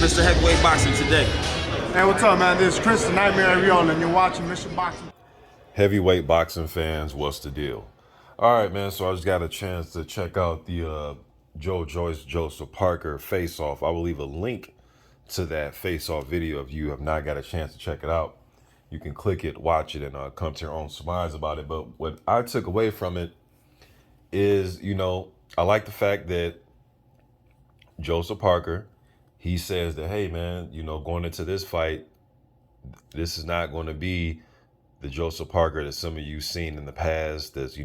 Mr. Heavyweight Boxing today? Hey, what's up, man? This is Chris, the Nightmare Ariel, and you're watching Mission Boxing. Heavyweight boxing fans, what's the deal? All right, man. So I just got a chance to check out the Joyce Joseph Parker face-off. I will leave a link to that face-off video if you have not got a chance to check it out. You can click it, watch it, and come to your own surmise about it. But what I took away from it is, I like the fact that Joseph Parker, he says that, hey, man, going into this fight, this is not going to be the Joseph Parker that some of you seen in the past that's,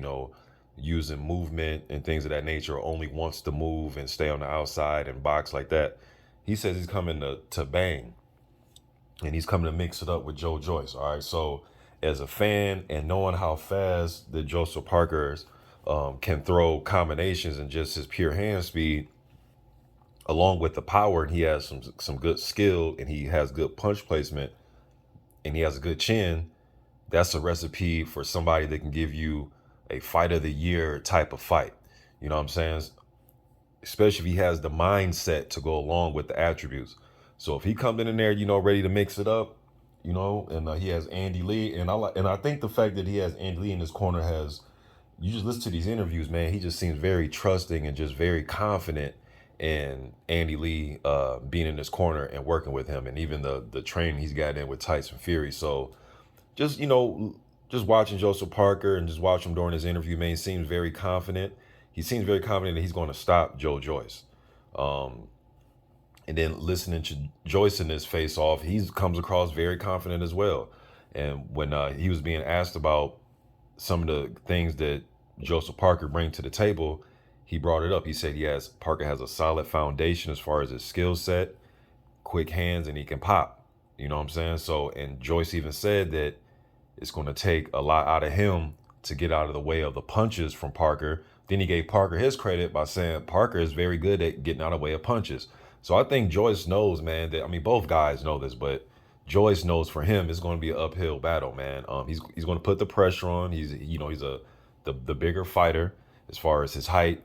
using movement and things of that nature, or only wants to move and stay on the outside and box like that. He says he's coming to bang, and he's coming to mix it up with Joyce. All right. So as a fan and knowing how fast the Joseph Parkers can throw combinations and just his pure hand speed, along with the power, and he has some good skill, and he has good punch placement, and he has a good chin. That's a recipe for somebody that can give you a fight of the year type of fight. You know what I'm saying? Especially if he has the mindset to go along with the attributes. So if he comes in there, ready to mix it up, and he has Andy Lee, and I think the fact that he has Andy Lee in his corner you just listen to these interviews, man, he just seems very trusting and just very confident in Andy Lee being in his corner and working with him, and even the training he's got in with Tyson Fury. So just watching Joseph Parker and just watching him during his interview, man, he seems very confident. He seems very confident that he's going to stop Joyce. And then listening to Joyce in this face-off, he comes across very confident as well. And when he was being asked about some of the things that Joseph Parker brings to the table, he brought it up. He said Parker has a solid foundation as far as his skill set, quick hands, and he can pop. You know what I'm saying? So, and Joyce even said that it's going to take a lot out of him to get out of the way of the punches from Parker. Then he gave Parker his credit by saying Parker is very good at getting out of the way of punches. So I think Joyce knows, man, that, both guys know this, but Joyce knows for him it's going to be an uphill battle, man. He's going to put the pressure on. He's the bigger fighter as far as his height.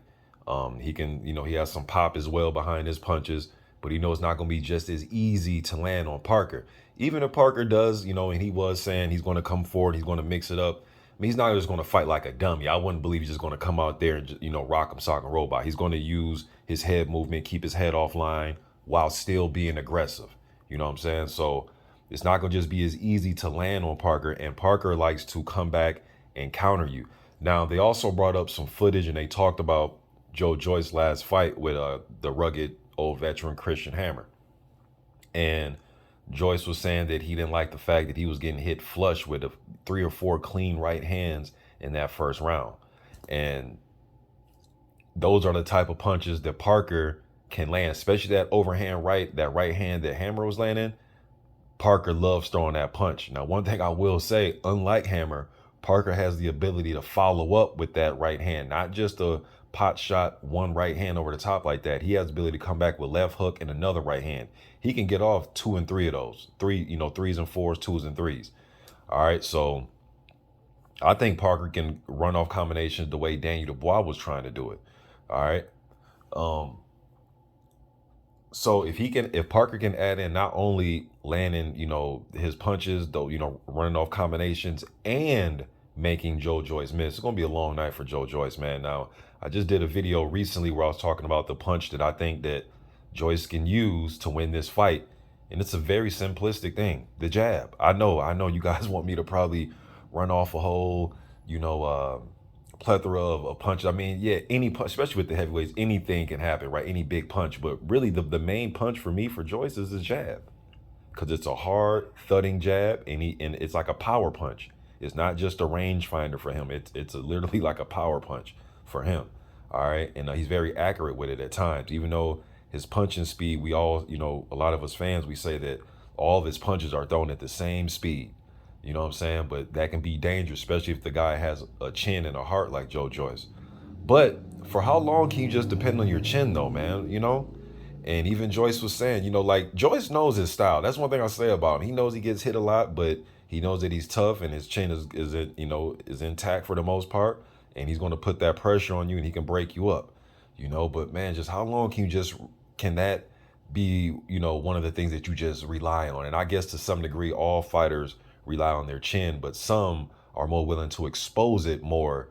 He can, he has some pop as well behind his punches, but he knows it's not going to be just as easy to land on Parker. Even if Parker does, and he was saying he's going to come forward, he's going to mix it up. He's not just going to fight like a dummy. I wouldn't believe he's just going to come out there and, rock him, sock, and robot. He's going to use his head movement, keep his head offline while still being aggressive. You know what I'm saying? So it's not going to just be as easy to land on Parker, and Parker likes to come back and counter you. Now, they also brought up some footage, and they talked about Joyce's last fight with the rugged old veteran Christian Hammer. And Joyce was saying that he didn't like the fact that he was getting hit flush with 3 or 4 clean right hands in that first round. And those are the type of punches that Parker can land, especially that overhand right, that right hand that Hammer was landing. Parker loves throwing that punch. Now, one thing I will say, unlike Hammer, Parker has the ability to follow up with that right hand, not just a pot shot, one right hand over the top like that. He has the ability to come back with left hook and another right hand. He can get off 2 and 3 of those. 3, 3s and 4s, 2s and 3s. All right, so I think Parker can run off combinations the way Daniel Dubois was trying to do it. All right. So if Parker can add in not only landing, his punches, though, running off combinations and making Joyce miss, it's going to be a long night for Joyce, man. Now, I just did a video recently where I was talking about the punch that I think that Joyce can use to win this fight. And it's a very simplistic thing, the jab. I know you guys want me to probably run off a whole, plethora of punches. Yeah, any punch, especially with the heavyweights, anything can happen, right? Any big punch. But really, the main punch for me for Joyce is his jab, because it's a hard, thudding jab, and it's like a power punch. It's not just a range finder for him. It's literally like a power punch for him. All right, and he's very accurate with it at times, even though his punching speed, we all, a lot of us fans, we say that all of his punches are thrown at the same speed. You know what I'm saying? But that can be dangerous, especially if the guy has a chin and a heart like Joyce. But for how long can you just depend on your chin, though, man? And even Joyce was saying, like Joyce knows his style. That's one thing I say about him. He knows he gets hit a lot, but he knows that he's tough and his chin is intact for the most part. And he's going to put that pressure on you and he can break you up, But man, just how long can that be, one of the things that you just rely on. And I guess to some degree, all fighters rely on their chin, but some are more willing to expose it more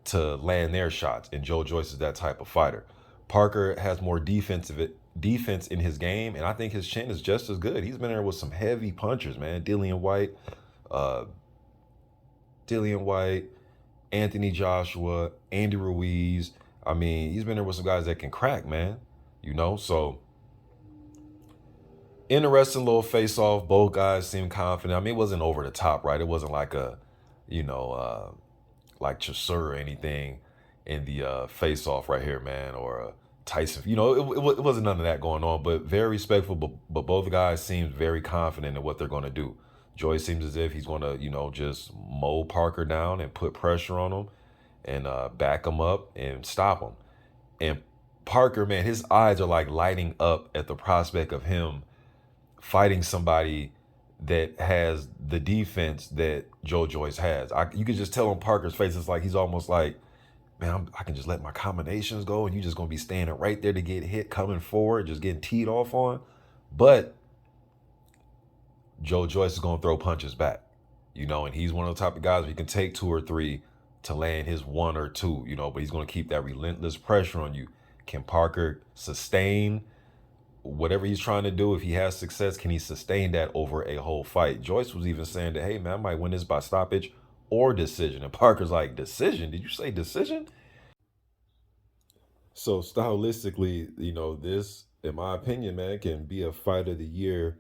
to land their shots. And Joe Joyce is that type of fighter. Parker has more defense in his game, and I think his chin is just as good. He's been there with some heavy punchers, man. Uh, Dillian White, Anthony Joshua, Andy Ruiz. I mean, he's been there with some guys that can crack, man. So interesting little face off. Both guys seem confident. I mean, it wasn't over the top, right? It wasn't like you know, uh, like Chasseur or anything in the face off right here, man, or Tyson. It wasn't none of that going on, but very respectful. But both guys seemed very confident in what they're going to do. Joyce seems as if he's going to, just mow Parker down and put pressure on him and back him up and stop him. And Parker, man, his eyes are like lighting up at the prospect of him fighting somebody that has the defense that Joe Joyce has. You can just tell on Parker's face, it's like he's almost like, man, I can just let my combinations go, and you're just gonna be standing right there to get hit, coming forward, just getting teed off on. But Joe Joyce is gonna throw punches back, and he's one of the type of guys where he can take 2 or 3 to land his 1 or 2, but he's gonna keep that relentless pressure on you. Can Parker sustain whatever he's trying to do? If he has success, can he sustain that over a whole fight? Joyce was even saying that, hey man, I might win this by stoppage or decision. And Parker's like, decision? Did you say decision? So stylistically, this, in my opinion, man, can be a fight of the year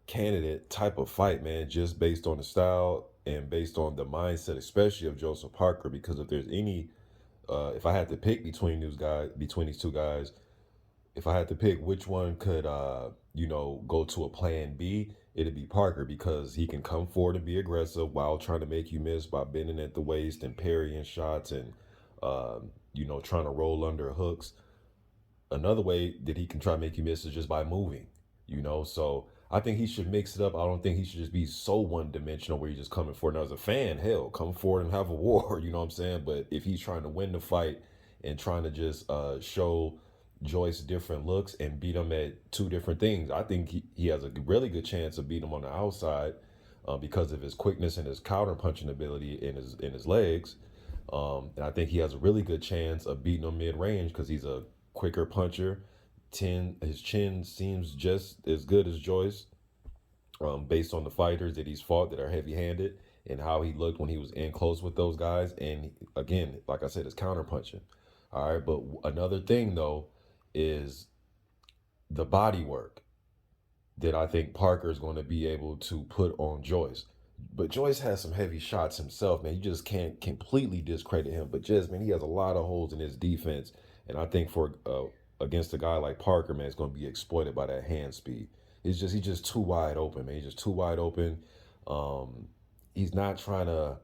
candidate type of fight, man, just based on the style and based on the mindset, especially of Joseph Parker. Because if there's any, if I had to pick between these two guys, if I had to pick which one could, go to a plan B, it'd be Parker, because he can come forward and be aggressive while trying to make you miss by bending at the waist and parrying shots and, trying to roll under hooks. Another way that he can try to make you miss is just by moving, So I think he should mix it up. I don't think he should just be so one dimensional where he's just coming forward. Now, as a fan, hell, come forward and have a war, you know what I'm saying? But if he's trying to win the fight and trying to just show Joyce different looks and beat him at 2 different things, I think he has a really good chance of beating him on the outside because of his quickness and his counter punching ability in his legs. And I think he has a really good chance of beating him mid range because he's a quicker puncher. His chin seems just as good as Joyce, based on the fighters that he's fought that are heavy handed and how he looked when he was in close with those guys. And again, like I said, his counter punching. All right, but another thing though is the body work that I think Parker is going to be able to put on Joyce. But Joyce has some heavy shots himself, man. You just can't completely discredit him. But just, man, he has a lot of holes in his defense. And I think for against a guy like Parker, man, it's going to be exploited by that hand speed. He's just too wide open, man. He's just too wide open. He's not trying to,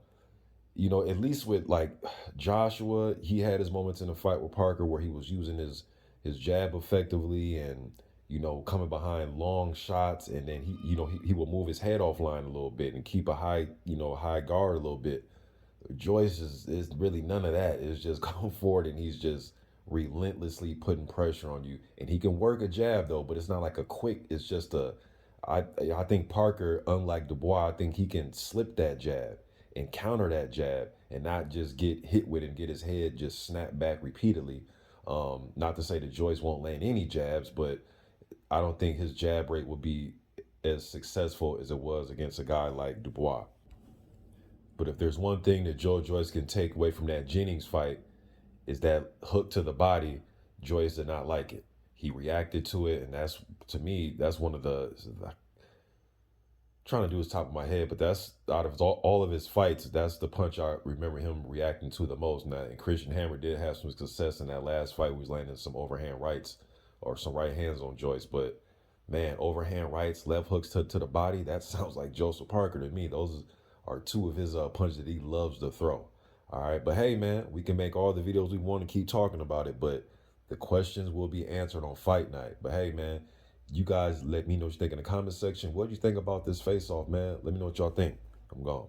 at least with like Joshua, he had his moments in the fight with Parker where he was using his jab effectively and coming behind long shots, and then he will move his head offline a little bit and keep a high guard a little bit. Joyce is really none of that. It's just come forward and he's just relentlessly putting pressure on you. And he can work a jab though, but it's not like a quick, it's just I think Parker, unlike Dubois, I think he can slip that jab and counter that jab and not just get hit with it and get his head just snapped back repeatedly. Not to say that Joyce won't land any jabs, but I don't think his jab rate will be as successful as it was against a guy like Dubois. But if there's one thing that Joe Joyce can take away from that Jennings fight, is that hook to the body. Joyce did not like it. He reacted to it, and that's, to me, that's one of the, trying to do his top of my head, but that's out of all of his fights, that's the punch I remember him reacting to the most. Now, and Christian Hammer did have some success in that last fight. He was landing some overhand rights or some right hands on Joyce, but man, overhand rights, left hooks to the body, that sounds like Joseph Parker to me. Those are 2 of his punches that he loves to throw. All right, but hey, man, we can make all the videos we want and keep talking about it, but the questions will be answered on fight night. But hey, man, you guys let me know what you think in the comment section. What do you think about this face-off, man? Let me know what y'all think. I'm gone.